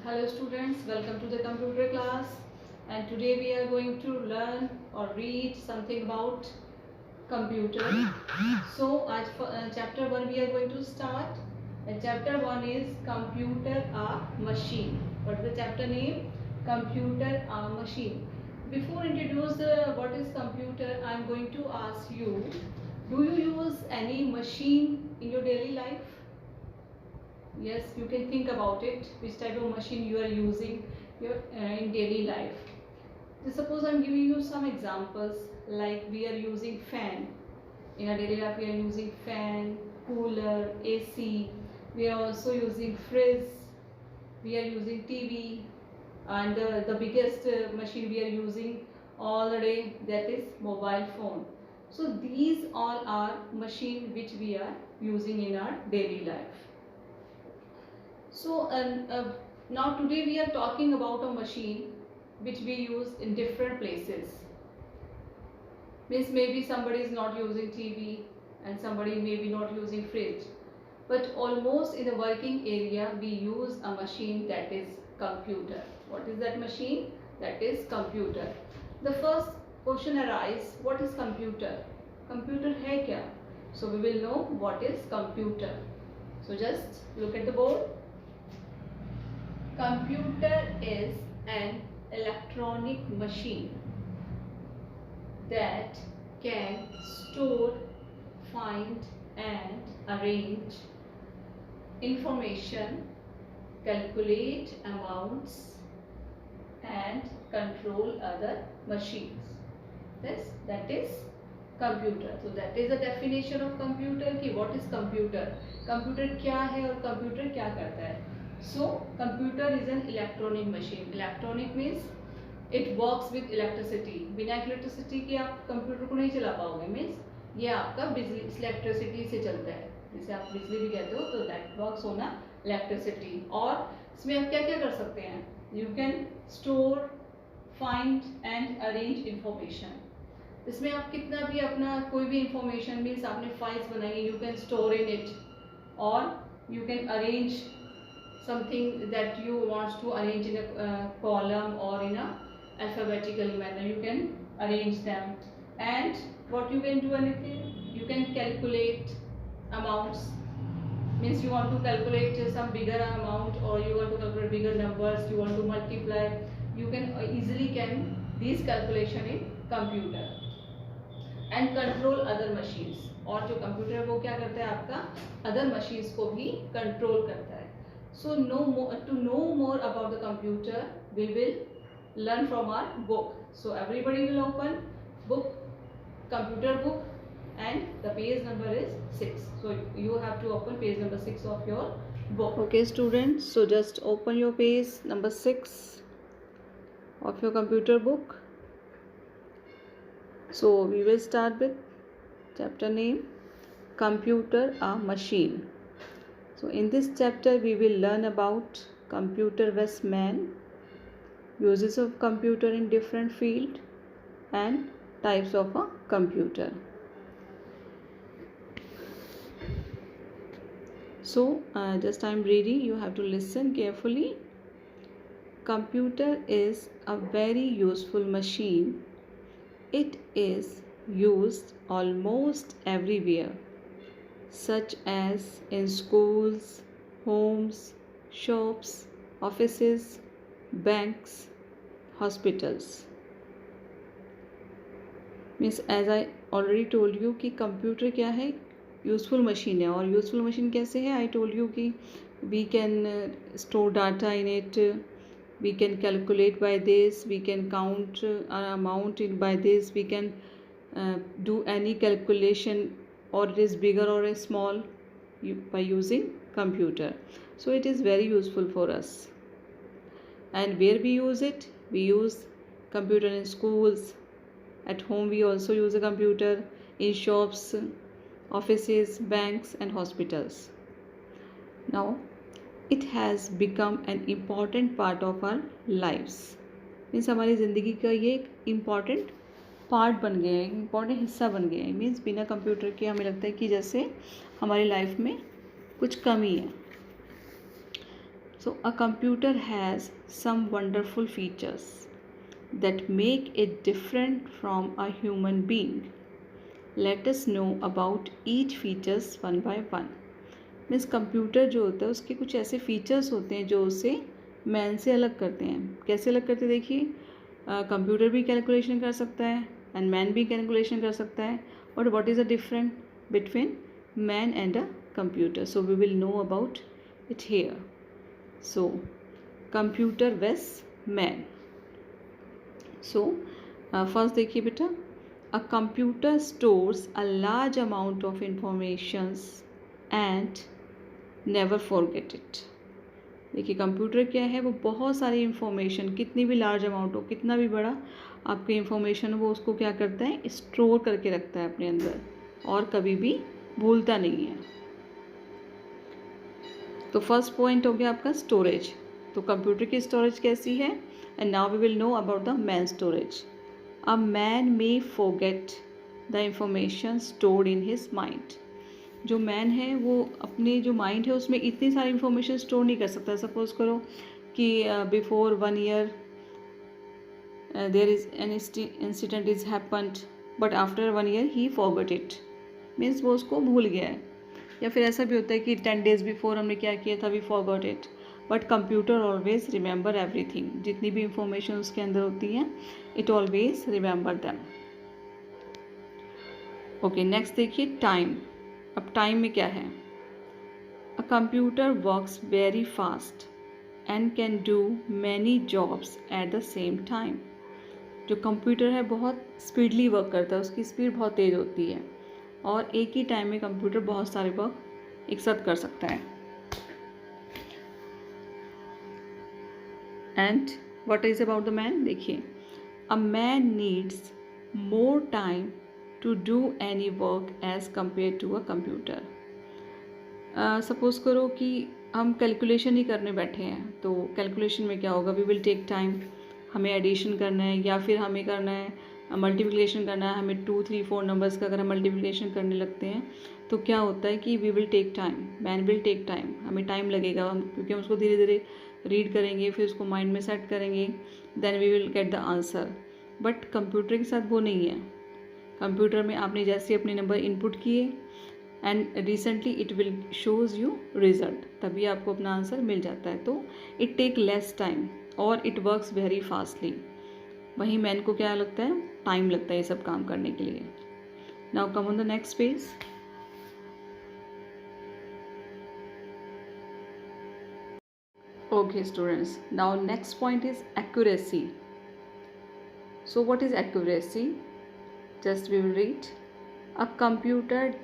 Hello students, welcome to the computer class, and today we are going to learn or read something about computer. So आज chapter 1 we are going to start, and chapter 1 is computer a machine. What is the chapter name? Computer a machine. Before introduce what is computer, I am going to ask you, do you use any machine in your daily life? Yes, you can think about it, which type of machine you are using in daily life. So suppose I'm giving you some examples, like we are using fan. In our daily life we are using fan, cooler, AC. We are also using fridge. We are using TV, and the biggest machine we are using all the day, that is mobile phone. So these all are machine which we are using in our daily life. So now today we are talking about a machine which we use in different places. Means maybe somebody is not using TV and somebody maybe not using fridge. But almost in the working area we use a machine, that is computer. What is that machine? That is computer. The first question arises, what is computer? Computer hai kya? So we will know what is computer. So just look at the board. Computer is an electronic machine that can store, find and arrange information, calculate amounts and control other machines. Yes, that is computer. So that is the definition of computer कि what is computer. Computer क्या है और computer क्या करता है. So computer is an electronic machine. Electronic means it works with electricity. बिना electricity के आप कंप्यूटर को नहीं चला पाओगे. मीन्स ये आपका बिजली इलेक्ट्रिसिटी से चलता है, जिसे आप बिजली भी कहते हो. तो दैट वर्क्स होना इलेक्ट्रिसिटी. और इसमें आप क्या क्या कर सकते हैं? You can store, find and arrange information. इसमें आप कितना भी अपना कोई भी इंफॉर्मेशन, मीन्स आपने फाइल्स बनाई, you can store in it, और you can arrange something that you want to arrange in a column or in a alphabetical manner. You can arrange them. And what you can do, anything you can calculate amounts. Means you want to calculate some bigger amount, or you want to calculate bigger numbers, you want to multiply, you can easily can these calculation in computer. And control other machines. और जो computer है वो क्या करता है, आपका other machines को भी कंट्रोल करता है. So to know more about the computer, we will learn from our book. So everybody will open book, computer book, and the page number is 6. So you have to open page number 6 of your book. Okay students, so just open your page number 6 of your computer book. So we will start with chapter name, Computer a Machine. So in this chapter we will learn about computer vs man, uses of computer in different field and types of a computer. So just I am reading, you have to listen carefully. Computer is a very useful machine. It is used almost everywhere, such as in schools, homes, shops, offices, banks, hospitals. Means as I already told you कि computer क्या है, useful machine है. और useful machine कैसे है, I told you कि we can store data in it, we can calculate by this, we can count our amount by this, we can do any calculation, or it is bigger or small, by using computer. So it is very useful for us. And where we use it, we use computer in schools, at home we also use a computer, in shops, offices, banks and hospitals. Now it has become an important part of our lives. Means हमारी ज़िंदगी का ये एक important part बन गया है, एक important हिस्सा बन गया है. मीन्स बिना कंप्यूटर के हमें लगता है कि जैसे हमारी लाइफ में कुछ कमी है. So a computer has some wonderful features that make it different from a human being. Let us know about each features one by one. Means computer जो होता है उसके कुछ ऐसे फीचर्स होते हैं जो उसे मैन से अलग करते हैं. कैसे अलग करते हैं देखिए, कंप्यूटर भी कैलकुलेशन कर सकता है एंड मैन भी कैलकुलेशन कर सकता है. और what is the difference between man and a computer? So we will know about it here. So computer versus man. So first देखिए बेटा, a computer stores a large amount of informations and never forget it. देखिए computer क्या है, वो बहुत सारी information, कितनी भी लार्ज अमाउंट हो, कितना भी बड़ा आपकी इंफॉर्मेशन हो, वो उसको क्या करता है, स्टोर करके रखता है अपने अंदर और कभी भी भूलता नहीं है. तो फर्स्ट पॉइंट हो गया आपका स्टोरेज. तो कंप्यूटर की स्टोरेज कैसी है? And now we will know about the man storage. A man may forget the information stored in his mind. जो मैन है वो अपने जो माइंड है उसमें इतनी सारी इंफॉर्मेशन स्टोर नहीं कर सकता. सपोज करो कि before 1 year there is an incident is happened but after 1 year he forgot it. Means वो उसको भूल गया है. या फिर ऐसा भी होता है कि 10 days बिफोर हमने क्या किया था, we forgot it. But computer always remember everything. जितनी भी इंफॉर्मेशन उसके अंदर होती है, it always remember them. Okay, next देखिए टाइम. अब टाइम में क्या है? A computer works very fast and can do many jobs at the same time. जो कंप्यूटर है बहुत स्पीडली वर्क करता है, उसकी स्पीड बहुत तेज़ होती है और एक ही टाइम में कंप्यूटर बहुत सारे वर्क एक साथ कर सकता है. And what is about the man? देखिए, a man needs more time to do any work as compare to a computer. Suppose करो कि हम कैलकुलेशन ही करने बैठे हैं, तो कैलकुलेशन में क्या होगा, वी विल टेक टाइम. हमें एडिशन करना है या फिर हमें करना है मल्टीप्लिकेशन करना है. हमें 2, 3, 4 नंबर्स का अगर हम मल्टीप्लिकेशन करने लगते हैं तो क्या होता है कि we will take time, man will take time. हमें टाइम लगेगा क्योंकि हम उसको धीरे धीरे रीड करेंगे, फिर उसको माइंड में सेट करेंगे, then we will get the answer. But computer के साथ वो नहीं है. कंप्यूटर में आपने जैसे अपने नंबर इनपुट किए and recently it will shows you result, तभी आपको अपना आंसर मिल जाता है. तो इट टेक लेस टाइम और इट वर्क्स वेरी फास्टली. वहीं मैन को क्या लगता है, टाइम लगता है ये सब काम करने के लिए. Now come on the next page. Okay students, now next point is accuracy. So what is accuracy? Just we will read. A computer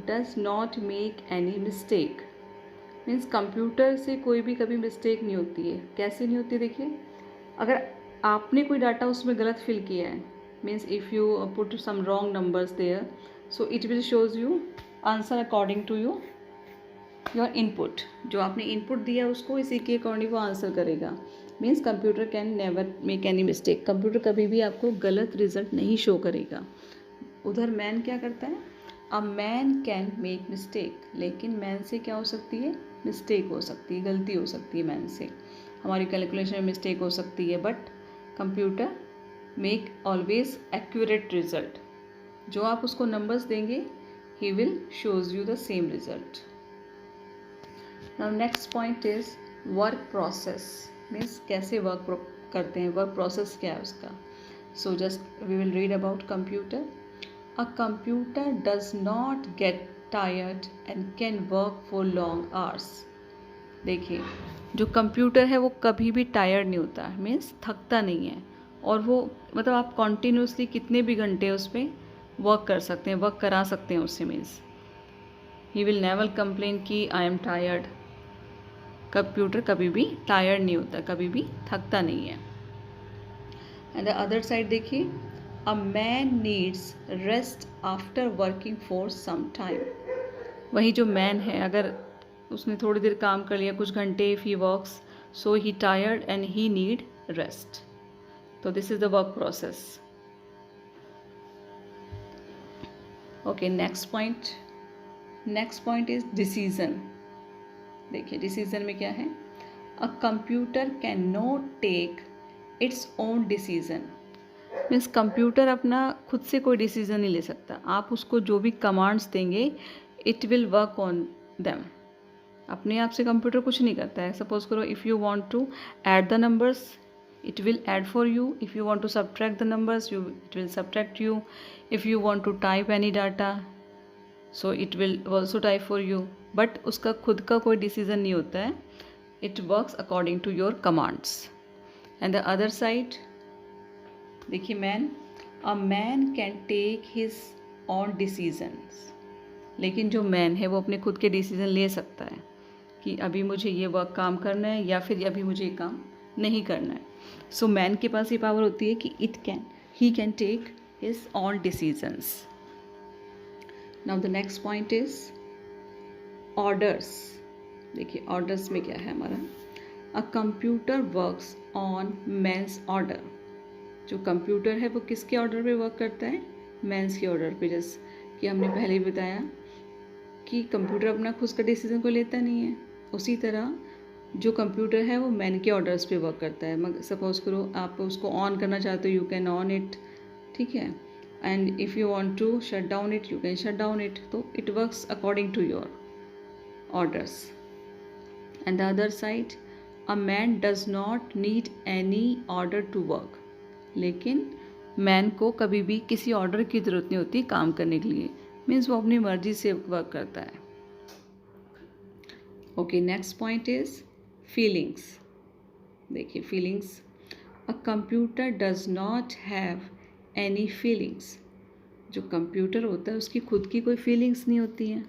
does not make any mistake. Means computer से कोई भी कभी मिस्टेक नहीं होती है. कैसे नहीं होती? देखिए, अगर आपने कोई डाटा उसमें गलत फिल किया है, means if you put some wrong numbers there, so it will shows you answer according to your input. जो आपने इनपुट दिया उसको इसी के अकॉर्डिंग वो आंसर करेगा. Means computer can never make any mistake. Computer कभी भी आपको गलत रिजल्ट नहीं शो करेगा. उधर मैन क्या करता है, a man can make mistake. लेकिन मैन से क्या हो सकती है, मिस्टेक हो सकती है, गलती हो सकती है मैन से. हमारी कैलकुलेशन में मिस्टेक हो सकती है, but computer make always accurate result. जो आप उसको नंबर्स देंगे, he will shows you the same result. Now next point is work process. Means कैसे वर्क करते हैं, वर्क प्रोसेस क्या है उसका. So just we will read about computer. A computer does not get tired and can work for long hours. देखिए, जो computer है वो कभी भी टायर्ड नहीं होता, मीन्स थकता नहीं है. और वो मतलब आप कॉन्टीन्यूसली कितने भी घंटे उस पर वर्क कर सकते हैं, वर्क करा सकते हैं उससे. Means he will never complain कि आई एम टायर्ड. कंप्यूटर कभी भी टायर्ड नहीं होता, कभी भी थकता नहीं है. एंड द अदर साइड देखिए, a man needs rest after working for some time. वही जो मैन है, अगर उसने थोड़ी देर काम कर लिया, कुछ घंटे, if he works, so he tired and he need rest. तो this is the work process. Okay, next point is decision. देखिए डिसीजन में क्या है, a computer can not take its own decision. Means computer अपना खुद से कोई decision नहीं ले सकता, आप उसको जो भी कमांड्स देंगे it will work on them. अपने आप से कंप्यूटर कुछ नहीं करता है। सपोज करो if you want to add the numbers it will add for you, if you want to subtract the numbers it will subtract you, if you want to type any data so it will also type for you, but उसका खुद का कोई decision नहीं होता है, it works according to your commands. And the other side देखिए man, a man can take his own decisions, लेकिन जो मैन है वो अपने खुद के डिसीजन ले सकता है कि अभी मुझे ये वर्क काम करना है या फिर अभी मुझे ये काम नहीं करना है। सो मैन के पास ये पावर होती है कि he can take his own decisions. Now the next point is orders. देखिए ऑर्डर्स में क्या है हमारा, a computer works on man's order. जो कंप्यूटर है वो किसके ऑर्डर पे वर्क करता है, मैन्स के ऑर्डर पे। जैसे कि हमने पहले ही बताया कि कंप्यूटर अपना खुद का डिसीजन को लेता नहीं है, उसी तरह जो कंप्यूटर है वो मैन के ऑर्डर्स पे वर्क करता है। मगर सपोज करो आप उसको ऑन करना चाहते हो, यू कैन ऑन इट, ठीक है, and if you want to shut down it you can shut down it. तो it works according to your orders. And the other side, a man does not need any order to work. लेकिन man को कभी भी किसी order की ज़रूरत नहीं होती काम करने के लिए, मीन्स वो अपनी मर्जी से वर्क करता है। Okay, next point is feelings. देखिए feelings, a computer does not have any feelings. जो कंप्यूटर होता है उसकी खुद की कोई फीलिंग्स नहीं होती हैं।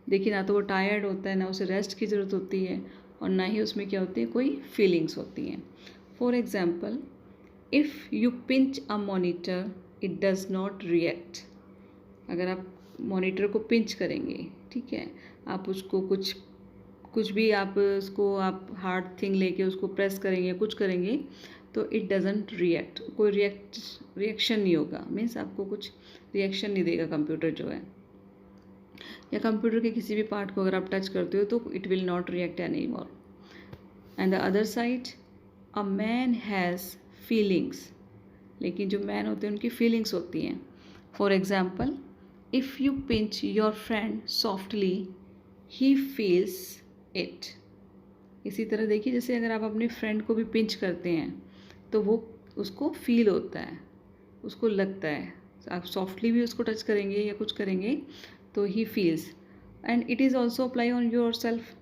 देखिए ना तो वो टायर्ड होता है, ना उसे रेस्ट की ज़रूरत होती है, और ना ही उसमें क्या होती है, कोई फीलिंग्स होती हैं। For example, if you pinch a monitor it does not react. अगर आप मॉनिटर को पिंच करेंगे, ठीक है, आप उसको कुछ भी आप उसको आप हार्ड थिंग लेके उसको प्रेस करेंगे, कुछ करेंगे तो इट डजेंट रिएक्ट, कोई रिएक्शन नहीं होगा। मीन्स आपको कुछ रिएक्शन नहीं देगा कंप्यूटर जो है। या कंप्यूटर के किसी भी पार्ट को अगर आप टच करते हो तो it will not react any more. And the other side, a man has feelings. लेकिन जो मैन होते हैं उनकी फीलिंग्स होती हैं। For example, if you pinch your friend softly he feels it. इसी तरह देखिए जैसे अगर आप अपने फ्रेंड को भी पिंच करते हैं तो वो उसको फील होता है, उसको लगता है। आप सॉफ्टली भी उसको टच करेंगे या कुछ करेंगे तो he feels. And it is also apply on your self.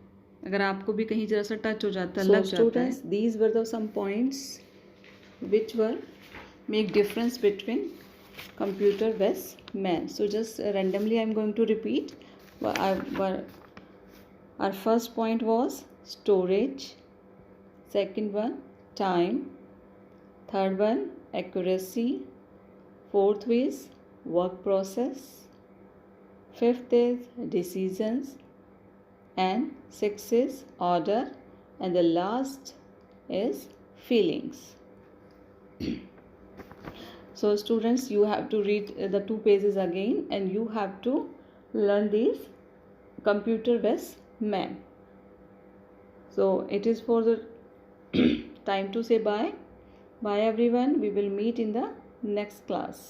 अगर आपको भी कहीं जरा सा टच हो जाता है, लग जाता है। These were the some points which were make difference between computer versus man. So just randomly I am going to repeat. Our first point was storage, second one time, third one accuracy, fourth is work process, fifth is decisions, and sixth is order, and the last is feelings. So students, you have to read the 2 pages again and you have to learn these computer versus man. So it is for the time to say bye. Bye everyone. We will meet in the next class.